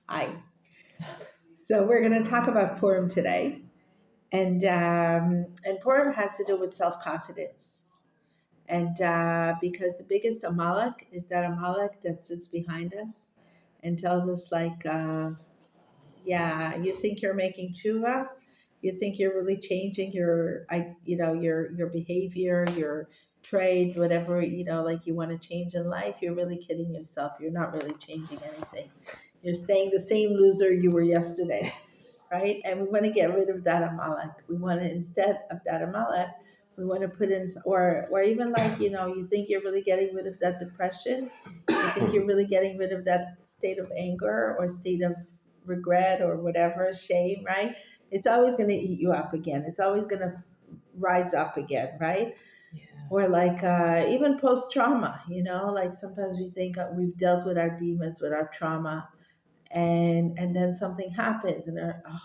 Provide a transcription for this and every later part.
Hi. So we're going to talk about Purim today, and Purim has to do with self confidence, and because the biggest Amalek is that Amalek that sits behind us, and tells us yeah, you think you're making tshuva, you think you're really changing your behavior, your trades, whatever like you want to change in life. You're really kidding yourself. You're not really changing anything. You're staying the same loser you were yesterday, right? And we want to get rid of that Amalek. We want to, instead of that Amalek, we want to put in, or even you think you're really getting rid of that depression. You think you're really getting rid of that state of anger or state of regret or whatever, shame, right? It's always going to eat you up again. It's always going to rise up again, right? Yeah. Or even post trauma, like sometimes we think we've dealt with our demons, with our trauma, and then something happens, and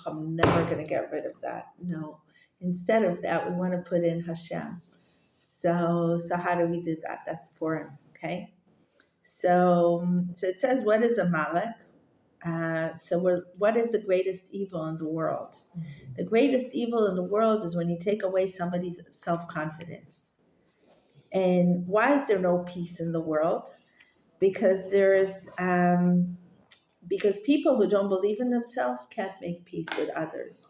I'm never going to get rid of that. No, instead of that, we want to put in Hashem. So how do we do that? That's Purim, okay? So it says, what is Amalek? What is the greatest evil in the world? The greatest evil in the world is when you take away somebody's self confidence. And why is there no peace in the world? Because because people who don't believe in themselves can't make peace with others.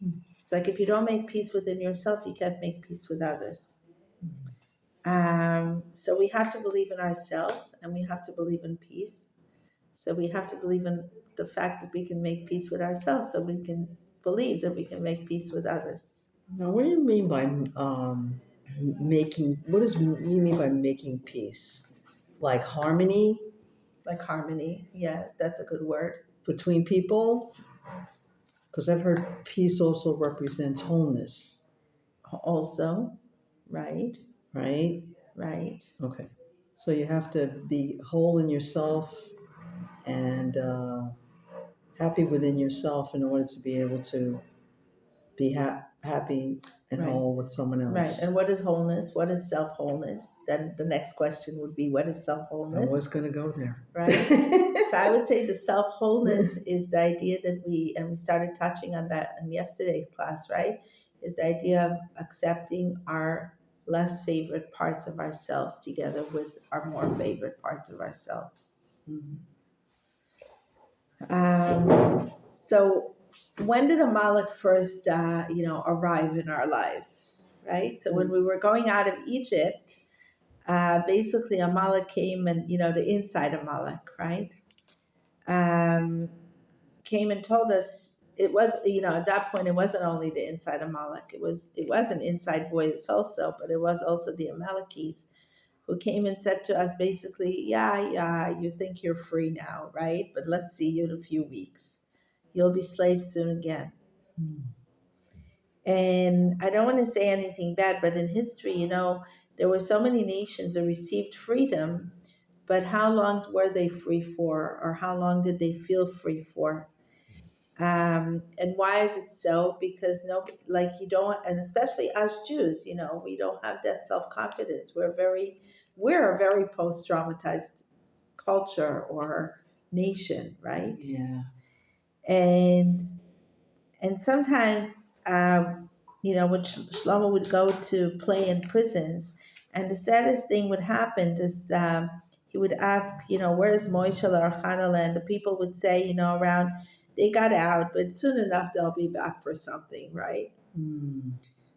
It's like if you don't make peace within yourself, you can't make peace with others. So we have to believe in ourselves, and we have to believe in peace. So we have to believe in the fact that we can make peace with ourselves, so we can believe that we can make peace with others. Now, what do you mean by making? What does you mean by making peace? Like harmony Like harmony, yes, that's a good word. between people? Because I've heard peace also represents wholeness, Also, right, right? right. Okay. So you have to be whole in yourself and happy within yourself in order to be able to be happy and Right. whole with someone Right. else. And what is wholeness? What is self wholeness? Then the next question would be, what is self I was wholeness? going to go there. Right. So I would say the self wholeness is the idea that we started touching on that in yesterday's class, right? Is the idea of accepting our less favorite parts of ourselves together with our more favorite parts of ourselves. Mhm. So when did Amalek first, arrive in our lives, right? So when we were going out of Egypt, basically Amalek came, and the inside Amalek, right? Um, Came and told us it was, at that point it wasn't only the inside Amalek. It was an inside voice also, but it was also the Amalekites who came and said to us basically, yeah, you think you're free now, right? But let's see you in a few weeks. You'll be slaves soon again. And I don't want to say anything bad, but in history, there were so many nations that received freedom, but how long were they free for, or how long did they feel free for? And why is it so? Because no, like you don't, and especially us Jews, we don't have that self confidence. We're a very post traumatized culture or nation, right? Yeah. And sometimes, when Shlomo would go to play in prisons, and the saddest thing would happen is he would ask, where's Moishe or Chanala? And the people would say, around, they got out, but soon enough they'll be back for something, right? Mm.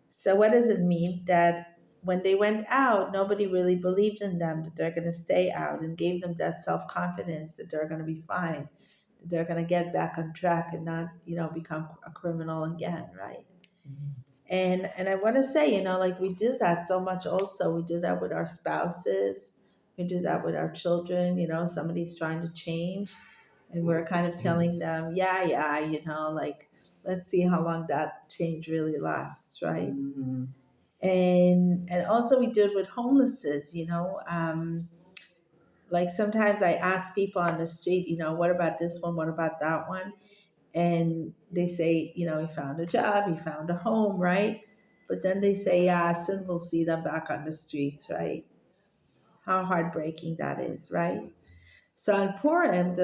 So what does it mean? That when they went out, nobody really believed in them, that they're going to stay out, and gave them that self-confidence that they're going to be fine, that they're going to get back on track and not, become a criminal again, right? And I want to say, like we do that so much also. We do that with our spouses. We do that with our children. Somebody's trying to change, and we're kind of telling them, yeah, like, let's see how long that change really lasts, right? Mhm. And also we do it with homelesses. Like sometimes I ask people on the street, what about this one? What about that one? And they say, he found a job, he found a home, right? But then they say, yeah, soon we'll see them back on the streets, right? How heartbreaking that is, right? So on Purim,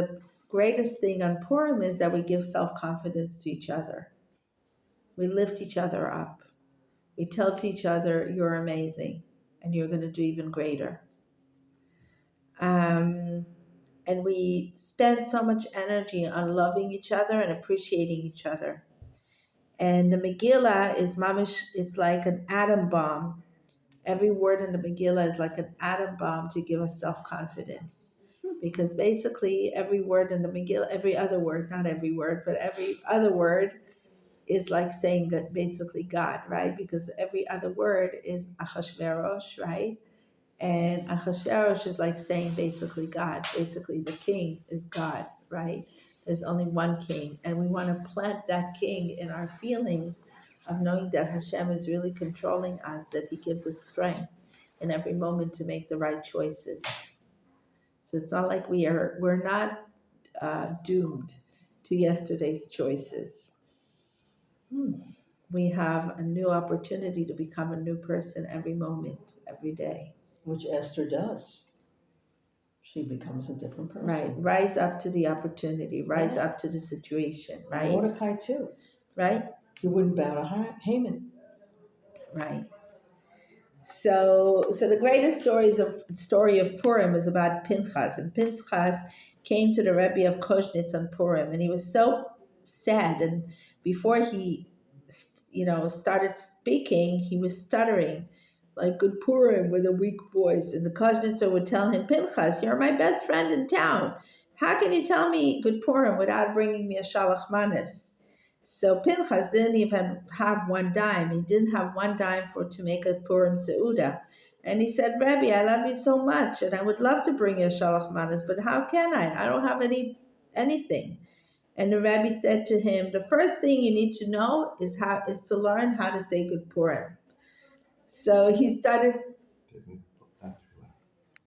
greatest thing on Purim is that we give self confidence to each other. We lift each other up. We tell to each other, you're amazing and you're going to do even greater. Um, and we spend so much energy on loving each other and appreciating each other. And the Megillah is mamish, it's like an atom bomb. Every word in the Megillah is like an atom bomb to give us self confidence. Because basically, every word in the Megillah, every other word, not every word, but every other word is like saying that basically God, right? Because every other word is Achashverosh, right? And Achashverosh is like saying basically God. Basically, the king is God, right? There's only one king. And we want to plant that king in our feelings of knowing that Hashem is really controlling us, that He gives us strength in every moment to make the right choices. So it's not like we're not doomed to yesterday's choices. We have a new opportunity to become a new person every moment, every day. Which Esther does. She becomes a different Right. person. Rise up to the opportunity, rise Yeah. up to the situation, And right? Mordecai too. Right? He wouldn't bow to Haman. Right. So the greatest story of Purim is about Pinchas, and Pinchas came to the Rebbe of Koznitz on Purim, and he was so sad. And before he, started speaking, he was stuttering, like Good Purim with a weak voice. And the Koznitzer would tell him, Pinchas, you're my best friend in town. How can you tell me Good Purim without bringing me a shalach manis? So Pinchas didn't even have one dime. He didn't have one dime for to make a Purim Seuda. And he said, Rebbe, I love you so much, and I would love to bring you a Shalach Manas, but how can I? I don't have anything. And the Rebbe said to him, the first thing you need to know is to learn how to say Good Purim. So he started.